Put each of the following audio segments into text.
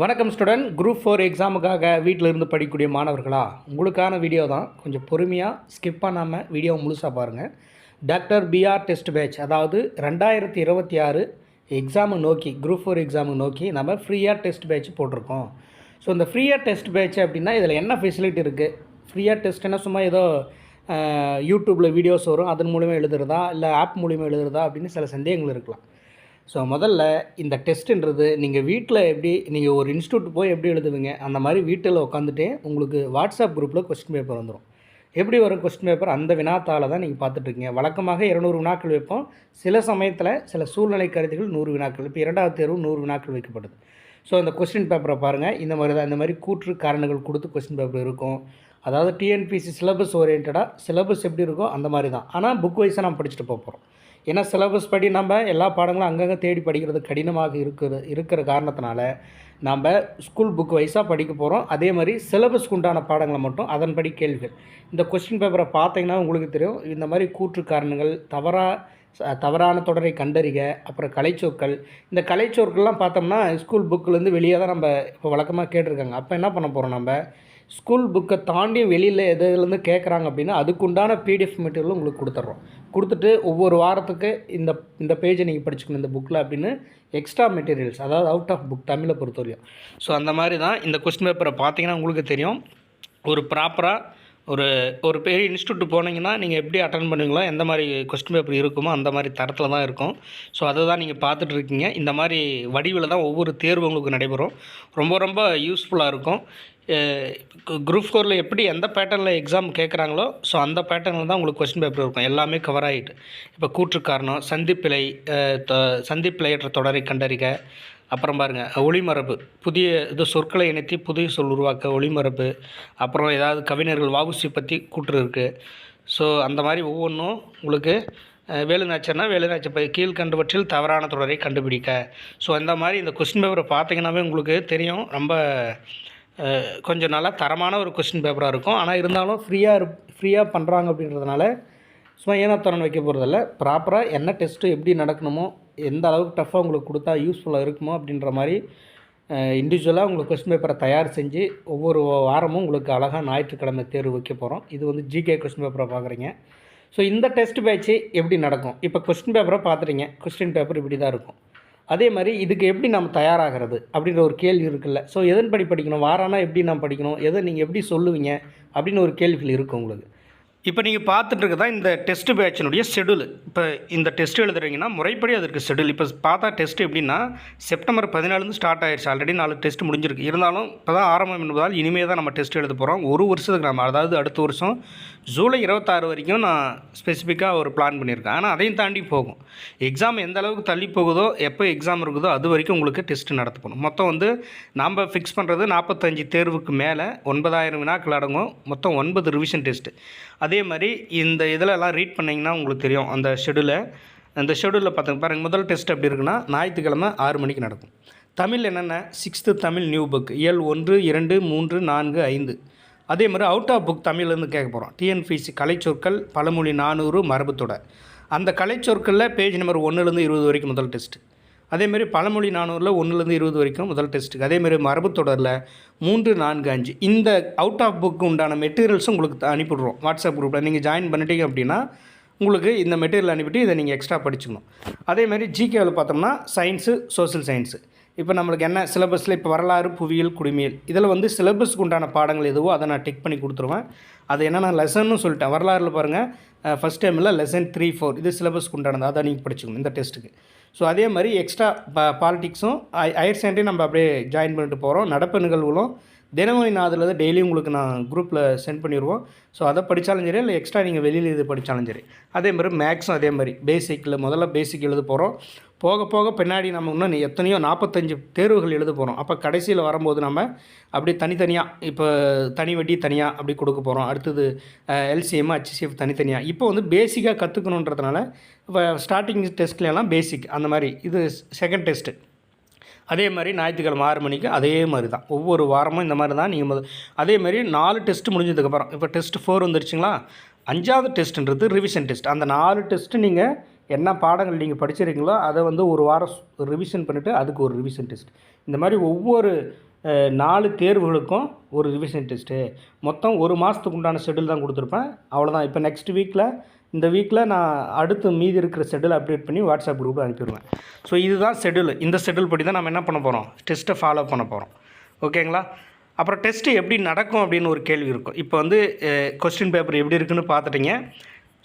வணக்கம் student. Group 4 எக்ஸாமுக்காக வீட்டில் இருந்து படிக்கக்கூடிய மாணவர்களா, உங்களுக்கான வீடியோ தான். கொஞ்சம் பொறுமையாக ஸ்கிப் பண்ணாமல் வீடியோ முழுசாக பாருங்கள். டாக்டர் பிஆர் டெஸ்ட் பேட்ச், அதாவது 2026 எக்ஸாமு நோக்கி, குரூப் 4 எக்ஸாமு நோக்கி நம்ம ஃப்ரீயாக டெஸ்ட் பேட்ச் போட்டிருக்கோம். ஸோ இந்த ஃப்ரீயாக டெஸ்ட் பேட்ச் அப்படின்னா இதில் என்ன ஃபெசிலிட்டி இருக்குது? ஃப்ரீயாக டெஸ்ட்னா சும்மா ஏதோ யூடியூப்பில் வீடியோஸ் வரும், அதன் மூலிமா எழுதுறதா இல்லை ஆப் மூலிமா எழுதுறதா அப்படின்னு சில சந்தேகங்கள் இருக்கலாம். ஸோ முதல்ல இந்த டெஸ்ட்டுன்றது நீங்கள் வீட்டில் எப்படி, நீங்கள் ஒரு இன்ஸ்டியூட் போய் எப்படி எழுதுவீங்க, அந்த மாதிரி வீட்டில் உட்காந்துட்டே உங்களுக்கு வாட்ஸ்அப் குரூப்பில் கொஸ்டின் பேப்பர் வந்துடும். எப்படி வரும் கொஸ்டின் பேப்பர்? அந்த வினாத்தால் தான் நீங்கள் பார்த்துட்ருக்கீங்க. வழக்கமாக 200 வினாக்கள் வைப்போம். சில சமயத்தில் சில சூழ்நிலை கருத்துகள் 100 வினாக்கள். இப்போ 2வது தேர்வு 100 வினாக்கள் வைக்கப்படுது. ஸோ அந்த கொஸ்டின் பேப்பரை பாருங்கள். இந்த மாதிரி தான், இந்த மாதிரி கூற்று காரணங்கள் கொடுத்து கொஸ்டின் பேப்பர் இருக்கும். அதாவது டிஎன்பிசி சிலபஸ் ஓரியன்டாக சிலபஸ் எப்படி இருக்கோ அந்த மாதிரி தான். ஆனால் புக் வைஸாக நம்ம படிச்சுட்டு போகிறோம். ஏன்னா சிலபஸ் படி நம்ம எல்லா பாடங்களும் அங்கங்கே தேடி படிக்கிறது கடினமாக இருக்கிற காரணத்தினால நம்ம ஸ்கூல் புக் வைஸாக படிக்க போகிறோம். அதே மாதிரி சிலபஸ்க்கு உண்டான பாடங்களை மட்டும் அதன்படி கேள்விகள். இந்த கொஸ்டின் பேப்பரை பார்த்தீங்கன்னா உங்களுக்கு தெரியும். இந்த மாதிரி கூற்று காரணங்கள், தவறான தொடரை கண்டறிக, அப்புறம் கலைச்சொற்கள். இந்த கலைச்சொற்கள்லாம் பார்த்தோம்னா ஸ்கூல் புக்கிலேருந்து வெளியே தான் நம்ம இப்போ வழக்கமாக கேட்டிருக்காங்க. அப்போ என்ன பண்ண போகிறோம்? நம்ம ஸ்கூல் புக்கை தாண்டி வெளியில் எதுலேருந்து கேட்குறாங்க அப்படின்னா அதுக்குண்டான பிடிஎஃப் மெட்டீரியல் உங்களுக்கு கொடுத்துட்டு ஒவ்வொரு வாரத்துக்கு இந்த பேஜை நீங்கள் படிச்சுக்கணும் இந்த புக்கில் அப்படின்னு எக்ஸ்ட்ரா மெட்டீரியல்ஸ், அதாவது அவுட் ஆஃப் புக் தமிழை பொறுத்தவரையும். ஸோ அந்த மாதிரி தான் இந்த கொஸ்டின் பேப்பரை பார்த்தீங்கன்னா உங்களுக்கு தெரியும். ஒரு ப்ராப்பராக ஒரு பெரிய இன்ஸ்டியூட் போனீங்கன்னா நீங்கள் எப்படி அட்டன் பண்ணுவீங்களோ, எந்த மாதிரி கொஸ்டின் பேப்பர் இருக்குமோ அந்த மாதிரி தரத்தில் தான் இருக்கும். ஸோ அதை தான் நீங்கள் பார்த்துட்ருக்கீங்க. இந்த மாதிரி வடிவில் தான் ஒவ்வொரு தேர்வு உங்களுக்கு நடைபெறும். ரொம்ப ரொம்ப யூஸ்ஃபுல்லாக இருக்கும். குரூப் 4 எப்படி எந்த பேட்டர்னில் எக்ஸாம் கேட்குறாங்களோ ஸோ அந்த பேட்டர்னில் தான் உங்களுக்கு கொஸ்டின் பேப்பர் இருக்கும். எல்லாமே கவர் ஆகிட்டு. இப்போ கூற்று காரணம், சந்திப்பிழையற்ற தொடரை கண்டறிக, அப்புறம் பாருங்கள் ஒளிமரபு, புதிய சொற்களை இணைத்து புதிய சொல் உருவாக்க ஒளிமரபு, அப்புறம் ஏதாவது கவிஞர்கள் வஉசி பற்றி கூற்று இருக்குது. ஸோ அந்த மாதிரி ஒவ்வொன்றும் உங்களுக்கு வேலுநாச்சர்னா வேலுநாச்சர் கீழ்கண்டவற்றில் தவறான தொடரை கண்டுபிடிக்க. ஸோ அந்த மாதிரி இந்த கொஸ்டின் பேப்பரை பார்த்தீங்கன்னாவே உங்களுக்கு தெரியும். ரொம்ப கொஞ்சம் நல்லா தரமான ஒரு கொஸ்டின் பேப்பராக இருக்கும். ஆனால் இருந்தாலும் ஃப்ரீயாக பண்ணுறாங்க அப்படின்றதுனால சும்மா ஏனாத்தரன் வைக்க போகிறதில்ல. ப்ராப்பராக என்ன டெஸ்ட்டு எப்படி நடக்கணுமோ, எந்த அளவுக்கு டஃப்பாக உங்களுக்கு கொடுத்தா யூஸ்ஃபுல்லாக இருக்குமோ அப்படின்ற மாதிரி இண்டிவிஜுவலாக உங்களுக்கு கொஸ்டின் பேப்பரை தயார் செஞ்சு ஒவ்வொரு வாரமும் உங்களுக்கு அழகாக ஞாயிற்றுக்கிழமை தேர்வு வைக்க போகிறோம். இது வந்து ஜிகே கொஸ்டின் பேப்பரை பார்க்குறீங்க. ஸோ இந்த டெஸ்ட் பேட்ச்சு எப்படி நடக்கும்? இப்போ கொஸ்டின் பேப்பரை பார்த்துட்டீங்க. கொஸ்டின் பேப்பர் இப்படி தான் இருக்கும். அதே மாதிரி இதுக்கு எப்படி நம்ம தயாராகிறது அப்படின்ற ஒரு கேள்வி இருக்குல்ல. ஸோ எதன்படி படிக்கணும், வாரானா எப்படி நாம் படிக்கணும், எதை நீங்கள் எப்படி சொல்லுவீங்க அப்படின்னு ஒரு கேள்விகள் இருக்குது உங்களுக்கு. இப்போ நீங்கள் பார்த்துட்டு தான் இந்த டெஸ்ட் பேட்சினுடைய ஷெடியூல். இப்போ இந்த டெஸ்ட் எழுதுறீங்கன்னா முறைப்படி அதற்கு ஷெடியூல். இப்போ பார்த்தா டெஸ்ட் எப்படின்னா செப்டம்பர் 14 ஸ்டார்ட் ஆயிடுச்சு. ஆல்ரெடி 4 டெஸ்ட் முடிஞ்சிருக்கு. இருந்தாலும் இப்போ தான் ஆரம்பம் என்பதால் இனிமேல் தான் நம்ம டெஸ்ட் எழுத போகிறோம். ஒரு வருஷத்துக்கு நம்ம, அதாவது அடுத்த வருஷம் ஜூலை 26 வரைக்கும் நான் ஸ்பெசிஃபிக்காக ஒரு பிளான் பண்ணியிருக்கேன். ஆனால் அதையும் தாண்டி போகும். எக்ஸாம் எந்த அளவுக்கு தள்ளி போகுதோ, எப்போ எக்ஸாம் இருக்குதோ அது வரைக்கும் உங்களுக்கு டெஸ்ட் நடத்தப்படும். மொத்தம் வந்து நாம் ஃபிக்ஸ் பண்ணுறது 45 தேர்வுக்கு மேலே 9000 வினாக்கள் அடங்கும். மொத்தம் 9 ரிவிஷன் டெஸ்ட்டு. அதே மாதிரி இந்த இதிலெல்லாம் ரீட் பண்ணிங்கன்னா உங்களுக்கு தெரியும் அந்த ஷெடியூலை. அந்த ஷெடியூலில் பாருங்கள். முதல் டெஸ்ட் எப்படி இருக்குன்னா ஞாயிற்றுக்கிழமை 6 மணிக்கு நடக்கும். தமிழ் என்னென்ன, 6th தமிழ் நியூ புக், இயல் 1, 2, 3, 4, 5. அதே மாதிரி அவுட் ஆஃப் புக் தமிழ்லேருந்து கேட்க போகிறோம். டிஎன்பிசி கலைச்சொற்கள், பழமொழி 400, மரபுத்தொடர். அந்த கலைச்சொற்களில் பேஜ் நம்பர் 1லேருந்து 20 வரைக்கும் முதல் டெஸ்ட்டு. அதேமாதிரி பழமொழி 400ல் 1லேருந்து 20 வரைக்கும் முதல் டெஸ்ட்டுக்கு. அதேமாதிரி மரபுத்தொடரில் 3, 4, 5. இந்த அவுட் ஆஃப் புக்கு உண்டான மெட்டீரியல்ஸும் உங்களுக்கு அனுப்பிவிடுறோம் வாட்ஸ்அப் குரூப்பில். நீங்கள் ஜாயின் பண்ணிட்டீங்க அப்படின்னா உங்களுக்கு இந்த மெட்டீரியல் அனுப்பிட்டு இதை நீங்கள் எக்ஸ்ட்ரா படிச்சுக்கணும். அதேமாதிரி ஜிகேவில் பார்த்தோம்னா சயின்ஸு, சோஷியல் சயின்ஸு. இப்போ நம்மளுக்கு என்ன சிலபஸில் இப்போ வரலாறு, புவியியல், குடிமியல், இதில் வந்து சிலபஸ்க்கு உண்டான பாடங்கள் எதுவோ அதை நான் டிக் பண்ணி கொடுத்துருவேன். அது என்னென்ன லெசன்னு சொல்லிட்டேன். வரலாறில் பாருங்கள், ஃபஸ்ட் டைமில் லெசன் 3, 4 இது சிலபஸ்க்கு உண்டானது. அதை நீங்கள் படிச்சுக்கணும் இந்த டெஸ்ட்டுக்கு. ஸோ அதே மாதிரி எக்ஸ்ட்ரா பாலிட்டிக்ஸும் ஹையர் செகண்டரி நம்ம அப்படியே ஜாயின் பண்ணிட்டு போகிறோம். நடப்பு நிகழ்வுகளும் தினமணி நாதில் டெய்லியும் உங்களுக்கு நான் குரூப்பில் சென்ட் பண்ணிடுவோம். ஸோ அதை படித்தாலும் சரி, இல்லை எக்ஸ்ட்ரா நீங்கள் வெளியில் இது படித்தாலும் சரி. அதே மாதிரி மேக்ஸும் அதே மாதிரி பேசிக்கில் முதல்ல பேசிக் எழுத போகிறோம். போக போக பின்னாடி நம்ம இன்னும் எத்தனையோ 45 தேர்வுகள் எழுத போகிறோம். அப்போ கடைசியில் வரும்போது நம்ம அப்படியே தனித்தனியாக, இப்போ தனி வட்டி தனியாக அப்படி கொடுக்க போகிறோம். அடுத்தது எல்சிஎம், ஹச்சிசிஎஃப் தனித்தனியாக. இப்போ வந்து பேசிக்காக கற்றுக்கணுன்றதுனால இப்போ ஸ்டார்டிங் டெஸ்ட்லாம் பேசிக் அந்த மாதிரி. இது செகண்ட் டெஸ்ட்டு. அதே மாதிரி ஞாயிற்றுக்கிழமை 6 மணிக்கு அதே மாதிரி தான். ஒவ்வொரு வாரமும் இந்த மாதிரி தான் நீங்கள் அதே மாதிரி 4 டெஸ்ட்டு முடிஞ்சதுக்கப்புறம் இப்போ டெஸ்ட் 4 வந்துருச்சுங்களா, 5வது டெஸ்ட்டுன்றது ரிவிஷன் டெஸ்ட். அந்த 4 டெஸ்ட்டு நீங்கள் என்ன பாடங்கள் நீங்கள் படிச்சிருக்கீங்களோ அதை வந்து ஒரு வாரம் ரிவிஷன் பண்ணிவிட்டு அதுக்கு ஒரு ரிவிஷன் டெஸ்ட். இந்த மாதிரி ஒவ்வொரு 4 தேர்வுகளுக்கும் ஒரு ரிவிஷன் டெஸ்ட்டு. மொத்தம் ஒரு மாதத்துக்கு உண்டான ஷெட்யூல் தான் கொடுத்துருப்பேன். அவ்வளோதான். இப்போ நெக்ஸ்ட் வீக்கில் இந்த வீக்கில் நான் அடுத்து மீதி இருக்கிற ஷெட்யூல் அப்டேட் பண்ணி வாட்ஸ்அப் குரூப்பில் அனுப்பிடுவேன். ஸோ இதுதான் ஷெட்யூல். இந்த ஷெட்யூல் படி தான் நம்ம என்ன பண்ண போகிறோம், டெஸ்ட்டை ஃபாலோ பண்ண போகிறோம். ஓகேங்களா? அப்புறம் டெஸ்ட்டு எப்படி நடக்கும் அப்படின்னு ஒரு கேள்வி இருக்கும். இப்போ வந்து கொஸ்டின் பேப்பர் எப்படி இருக்குன்னு பார்த்துட்டிங்க.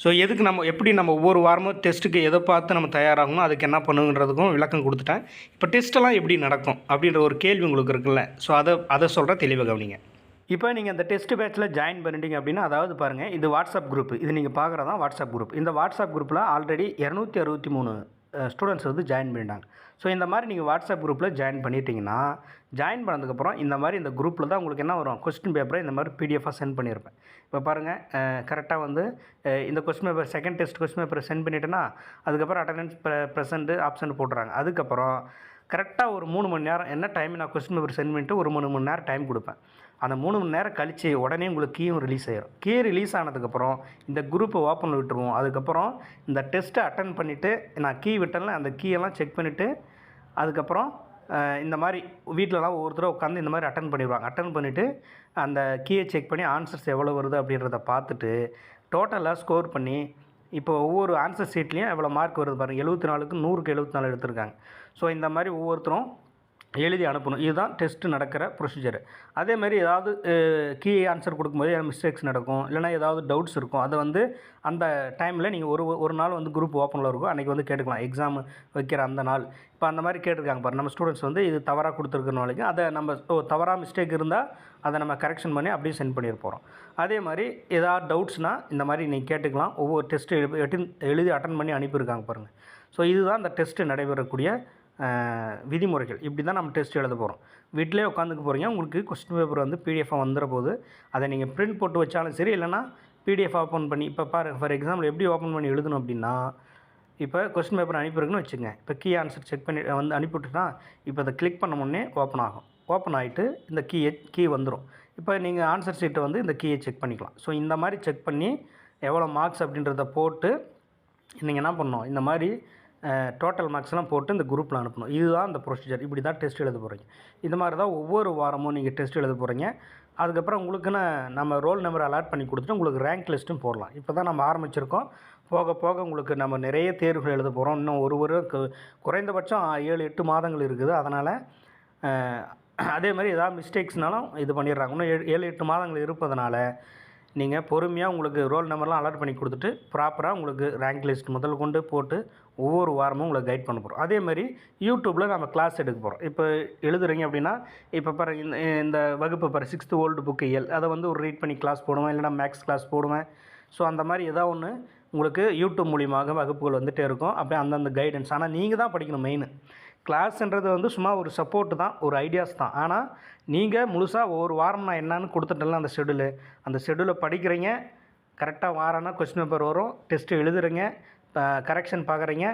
ஸோ எதுக்கு எப்படி நம்ம ஒவ்வொரு வாரமும் டெஸ்ட்டுக்கு எதை பார்த்து நம்ம தயாராகணும், அதுக்கு என்ன பண்ணுங்கிறதுக்கும் விளக்கம் கொடுத்துட்டேன். இப்போ டெஸ்ட்டெல்லாம் எப்படி நடக்கும் அப்படின்ற ஒரு கேள்வி உங்களுக்கு இருக்குல்ல. ஸோ அதை சொல்கிறேன், தெளிவாக கவனிங்க. இப்போ நீங்கள் இந்த டெஸ்ட் பேட்சில் ஜாயின் பண்ணிட்டீங்க அப்படின்னா, அதாவது பாருங்கள், இது வாட்ஸ்அப் குரூப். இது நீங்கள் பார்க்குறதா வாட்ஸ்அப் குரூப். இந்த வாட்ஸ்அப் குரூப்பில் ஆல்ரெடி 263 ஸ்டூடெண்ட்ஸ் வந்து ஜாயின் பண்ணிட்டாங்க. ஸோ இந்த மாதிரி நீங்கள் வாட்ஸ்அப் குரூப்பில் ஜாயின் பண்ணிட்டீங்கன்னா, ஜாயின் பண்ணதுக்கப்புறம் இந்த மாதிரி இந்த குரூப்பில் தான் உங்களுக்கு என்ன வரும், கொஸ்டின் பேப்பரை இந்த மாதிரி பிடிஎஃபாக சென்ட் பண்ணியிருப்பேன். இப்போ பாருங்கள், கரெக்டாக வந்து இந்த question paper second test question பேப்பரை சென்ட் பண்ணிட்டேன்னா, அதுக்கப்புறம் அட்டண்டன்ஸ் ப்ரெசென்ட் ஆப்ஷன் போட்டுறாங்க. அதுக்கப்புறம் கரெக்டாக ஒரு 3 மணி நேரம் என்ன டைம் நான் கொஸ்டின் பேப்பர் சென்ட் பண்ணிவிட்டு ஒரு 3 மணி நேரம் டைம் கொடுப்பேன். அந்த 3 மணி நேரம் கழித்து உடனே உங்களுக்கு கீயும் ரிலீஸ் ஆகிடும். கீ ரிலீஸ் ஆனதுக்கப்புறம் இந்த குரூப்பை ஓப்பன் விட்டுருவோம். அதுக்கப்புறம் இந்த டெஸ்ட்டை அட்டன் பண்ணிவிட்டு நான் கீ விட்டேன்ல, அந்த கீயெல்லாம் செக் பண்ணிவிட்டு அதுக்கப்புறம் இந்த மாதிரி வீட்டிலலாம் ஒவ்வொருத்தரும் உட்காந்து இந்த மாதிரி அட்டன் பண்ணிடுவாங்க. அட்டன் பண்ணிவிட்டு அந்த கீயை செக் பண்ணி ஆன்சர்ஸ் எவ்வளோ வருது அப்படின்றத பார்த்துட்டு டோட்டலாக ஸ்கோர் பண்ணி, இப்போ ஒவ்வொரு ஆன்சர் ஷீட்லேயும் எவ்வளோ மார்க் வருது பாருங்கள். 74க்கு 100க்கு 74 எடுத்திருக்காங்க. ஸோ இந்த மாதிரி ஒவ்வொருத்தரும் எழுதி அனுப்பணும். இதுதான் டெஸ்ட்டு நடக்கிற ப்ரொசீஜர். அதேமாதிரி ஏதாவது கீ ஆன்சர் கொடுக்கும்போது மிஸ்டேக்ஸ் நடக்கும், இல்லைனா ஏதாவது டவுட்ஸ் இருக்கும். அதை வந்து அந்த டைமில் நீங்கள் ஒரு நாள் வந்து குரூப் ஓப்பனில் இருக்கும், அன்றைக்கி வந்து கேட்டுக்கலாம். எக்ஸாம் வைக்கிற அந்த நாள் இப்போ அந்த மாதிரி கேட்டிருக்காங்க பாரு, நம்ம ஸ்டூடெண்ட்ஸ் வந்து இது தவறாக கொடுத்துருக்கனாலைக்கு அதை நம்ம தவறாக மிஸ்டேக் இருந்தால் அதை நம்ம கரெக்ஷன் பண்ணி அப்படியே சென்ட் பண்ணிட போகிறோம். அதே மாதிரி ஏதாவது டவுட்ஸ்னால் இந்த மாதிரி நீங்கள் கேட்டுக்கலாம். ஒவ்வொரு டெஸ்ட்டு எழுதி அட்டன் பண்ணி அனுப்பியிருக்காங்க பாருங்கள். ஸோ இதுதான் இந்த டெஸ்ட்டு நடைபெறக்கூடிய விதிமுறைகள். இப்படி தான் நம்ம டெஸ்ட் எழுத போகிறோம். வீட்டிலே உட்காந்துக்க போகிறீங்க. உங்களுக்கு கொஸ்டின் பேப்பர் வந்து பிடிஎஃபாக வந்துட போது. அதை நீங்கள் பிரிண்ட் போட்டு வச்சாலும் சரி, இல்லைனா பிடிஎஃப் ஓப்பன் பண்ணி இப்போ ஃபார் எக்ஸாம்பிள் எப்படி ஓப்பன் பண்ணி எழுதணும் அப்படின்னா, இப்போ கொஸ்டின் பேப்பர் அனுப்பியிருக்குன்னு வச்சுங்க. இப்போ கீ ஆன்சர் செக் பண்ணி வந்து அனுப்பிவிட்டுனா, இப்போ அதை கிளிக் பண்ண முன்னே ஓப்பன் ஆகும். ஓப்பன் ஆகிட்டு இந்த கீ வந்துடும். இப்போ நீங்கள் ஆன்சர் ஷீட்டை வந்து இந்த கீயை செக் பண்ணிக்கலாம். ஸோ இந்த மாதிரி செக் பண்ணி எவ்வளோ மார்க்ஸ் அப்படின்றத போட்டு நீங்கள் என்ன பண்ணணும், இந்த மாதிரி டோட்டல் மார்க்ஸ்லாம் போட்டு இந்த குரூப்பில் அனுப்பணும். இதுதான் இந்த ப்ரொசீஜர். இப்படி தான் டெஸ்ட் எழுத போகிறீங்க. இந்த மாதிரி தான் ஒவ்வொரு வாரமும் நீங்கள் டெஸ்ட் எழுத போகிறீங்க. அதுக்கப்புறம் உங்களுக்குன்னு நம்ம ரோல் நம்பர் அலாட் பண்ணி கொடுத்துட்டு உங்களுக்கு ரேங்க் லிஸ்ட்டும் போடலாம். இப்போ தான் நம்ம ஆரம்பிச்சிருக்கோம். போக போக உங்களுக்கு நம்ம நிறைய தேர்வுகள் எழுத போகிறோம். இன்னும் ஒரு குறைந்தபட்சம் 7-8 மாதங்கள் இருக்குது. அதனால் அதே மாதிரி ஏதாவது மிஸ்டேக்ஸ்னாலும் இது பண்ணிடுறாங்க. இன்னும் 7-8 மாதங்கள் இருப்பதனால நீங்கள் பொறுமையாக உங்களுக்கு ரோல் நம்பர்லாம் அலாட் பண்ணி கொடுத்துட்டு ப்ராப்பராக உங்களுக்கு ரேங்க் லிஸ்ட் முதல் கொண்டு போட்டு ஒவ்வொரு வாரமும் உங்களை கைட் பண்ண போகிறோம். அதே மாதிரி யூடியூப்பில் நம்ம கிளாஸ் எடுக்க போகிறோம். இப்போ எழுதுறீங்க அப்படின்னா, இப்போ பாருங்க, இந்த வகுப்பு பாரு 6th ஓல்டு புக்கு இயல், அதை வந்து ஒரு ரீட் பண்ணி கிளாஸ் போடுவேன், இல்லைனா மேக்ஸ் கிளாஸ் போடுவேன். ஸோ அந்த மாதிரி ஏதாவது ஒன்று உங்களுக்கு யூடியூப் மூலியமாக வகுப்புகள் வந்துகிட்டே இருக்கும். அப்படியே அந்தந்த கைடன்ஸ். ஆனால் நீங்கள் தான் படிக்கணும். மெயின் கிளாஸ்ன்றது வந்து சும்மா ஒரு சப்போர்ட்டு தான், ஒரு ஐடியாஸ் தான். ஆனால் நீங்கள் முழுசாக ஒவ்வொரு வாரம் நான் என்னன்னு கொடுத்துட்டேன்ல அந்த ஷெட்யூலை படிக்கிறீங்க. கரெக்டாக வாரம்னா கொஸ்டின் பேப்பர் வரும், டெஸ்ட்டு எழுதுறீங்க, கரெக்ஷன் பார்க்குறீங்க.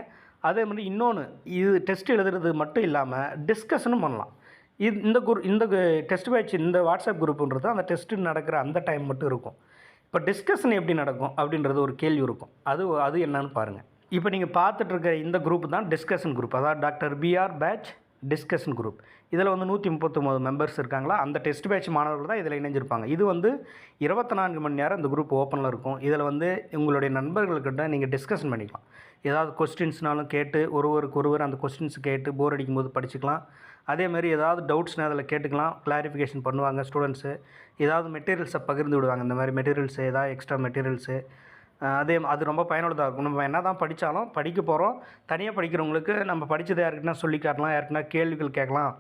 அதே மாதிரி இன்னொன்று, இது டெஸ்ட் எழுதுறது மட்டும் இல்லாமல் டிஸ்கஷனும் பண்ணலாம். இந்த டெஸ்ட் பேட்ச் இந்த வாட்ஸ்அப் குரூப்புன்றது அந்த டெஸ்ட்டு நடக்கிற அந்த டைம் மட்டும் இருக்கும். இப்போ டிஸ்கஷன் எப்படி நடக்கும் அப்படின்றது ஒரு கேள்வி இருக்கும். அது என்னன்னு பாருங்கள். இப்போ நீங்கள் பார்த்துட்ருக்க இந்த குரூப் தான் டிஸ்கஷன் குரூப். அதாவது doctor PR batch discussion group. இதில் வந்து 139 மெம்பர்ஸ் இருக்காங்களா. அந்த டெஸ்ட் பேட்ச் மாணவர்கள் தான் இதில் இணைஞ்சிருப்பாங்க. இது வந்து 24 மணி நேரம் இந்த குரூப் ஓப்பனில் இருக்கும். இதில் வந்து உங்களுடைய நண்பர்கள்கிட்ட நீங்கள் டிஸ்கஷன் பண்ணிக்கலாம். ஏதாவது கொஸ்டின்ஸ்னாலும் கேட்டு ஒருவருக்கு அந்த கொஸ்டின்ஸ் கேட்டு போர் அடிக்கும்போது படிச்சுக்கலாம். அதேமாதிரி ஏதாவது டவுட்ஸ்னால் அதில் கேட்டுக்கலாம். கிளாரிஃபிகேஷன் பண்ணுவாங்க ஸ்டூடெண்ட்ஸு. ஏதாவது மெட்டீரியல்ஸை பகிர்ந்து விடுவாங்க. இந்த மாதிரி மெட்டீரியல்ஸு, ஏதாவது எக்ஸ்ட்ரா மெட்டீரியல்ஸு, அது ரொம்ப பயனுள்ளதாக இருக்கும். நம்ம என்ன தான் படித்தாலும் படிக்க போகிறோம். தனியாக படிக்கிறவங்களுக்கு நம்ம படித்ததை யாருக்குன்னா சொல்லி காட்டலாம், யாருக்குன்னா கேள்விகள் கேட்கலாம்.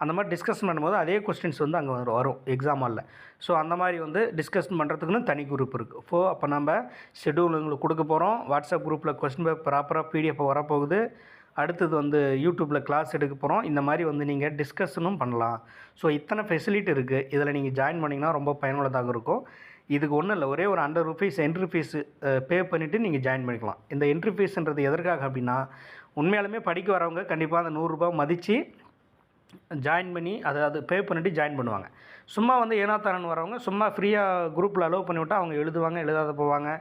அந்த மாதிரி டிஸ்கஷன் பண்ணும்போது அதே கொஸ்டின்ஸ் வந்து அங்கே வரும் எக்ஸாம் ஹாலில். ஸோ அந்த மாதிரி வந்து டிஸ்கஷன் பண்ணுறதுக்குன்னு தனி குரூப் இருக்குது. அப்போ நம்ம ஷெட்யூல் உங்களுக்கு கொடுக்க போகிறோம். வாட்ஸ்அப் குரூப்பில் கொஸ்டின் பேப்பர் ப்ராப்பராக பிடிஎஃப் வரப்போகுது. அடுத்தது வந்து யூடியூப்பில் கிளாஸ் எடுக்க போகிறோம். இந்த மாதிரி வந்து நீங்கள் டிஸ்கஷனும் பண்ணலாம். ஸோ இத்தனை ஃபெசிலிட்டி இருக்குது. இதில் நீங்கள் ஜாயின் பண்ணிங்கன்னா ரொம்ப பயனுள்ளதாக இருக்கும். இதுக்கு ஒன்றும் இல்லை, ஒரே ஒரு ₹100 என்ட்ரி ஃபீஸு பே பண்ணிவிட்டு நீங்கள் ஜாயின் பண்ணிக்கலாம். இந்த என்ட்ரி ஃபீஸுன்றது எதற்காக அப்படின்னா, உண்மையாலுமே படிக்க வரவங்க கண்டிப்பாக அந்த ₹100 மதித்து ஜாயின் பண்ணி அதை பே பண்ணிவிட்டு ஜாயின் பண்ணுவாங்க. சும்மா வந்து ஏனாத்தாரன் வரவங்க சும்மா ஃப்ரீயாக குரூப்பில் அலோவ் பண்ணிவிட்டால் அவங்க எழுதுவாங்க, எழுதாத போவாங்க.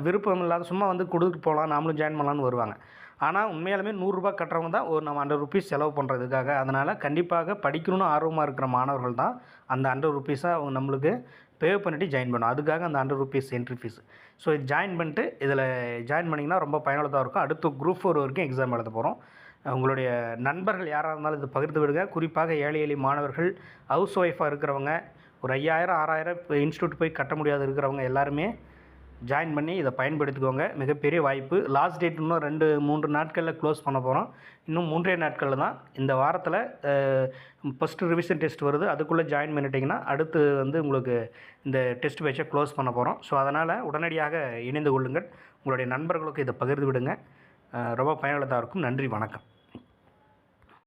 விருப்பம் இல்லாத சும்மா வந்து கொடுத்துட்டு போகலாம், நாமளும் ஜாயின் பண்ணலான்னு வருவாங்க. ஆனால் உண்மையாலுமே ரூ. 100 கட்டுறவங்க தான் ஒரு நம்ம ₹100 செலவு பண்ணுறதுக்காக. அதனால் கண்டிப்பாக படிக்கணும்னு ஆர்வமாக இருக்கிற மாணவர்கள் தான் அந்த ₹100 அவங்க நம்மளுக்கு பே பண்ணிவிட்டு ஜாயின் பண்ணணும். அதுக்காக அந்த ₹100 என்ட்ரி ஃபீஸ். ஸோ இது ஜாயின் பண்ணிட்டு இதில் ஜாயின் பண்ணிங்கன்னா ரொம்ப பயனுள்ளதாக இருக்கும். அடுத்து குரூப் 4 வரைக்கும் எக்ஸாம் எழுத போகிறோம். உங்களுடைய நண்பர்கள் யாராக இருந்தாலும் இது பகிர்ந்து விடுங்க. குறிப்பாக ஏழை எளிய மாணவர்கள், ஹவுஸ் ஒய்ஃபாக இருக்கிறவங்க, ஒரு 5000 6000 இப்போ இன்ஸ்டியூட் போய் கட்ட முடியாது இருக்கிறவங்க எல்லாருமே ஜாயின் பண்ணி இதை பயன்படுத்திக்கோங்க. மிகப்பெரிய வாய்ப்பு. லாஸ்ட் டேட் இன்னும் 2-3 நாட்களில் க்ளோஸ் பண்ண போகிறோம். இன்னும் 3 நாட்களில் தான். இந்த வாரத்தில் ஃபஸ்ட்டு ரிவிஷன் டெஸ்ட் வருது. அதுக்குள்ளே ஜாயின் பண்ணிட்டீங்கன்னா அடுத்து வந்து உங்களுக்கு இந்த டெஸ்ட் பேட்சை க்ளோஸ் பண்ண போகிறோம். ஸோ அதனால் உடனடியாக இணைந்து கொள்ளுங்கள். உங்களுடைய நண்பர்களுக்கு இதை பகிர்ந்து விடுங்க. ரொம்ப பயனுள்ளதாக இருக்கும். நன்றி, வணக்கம்.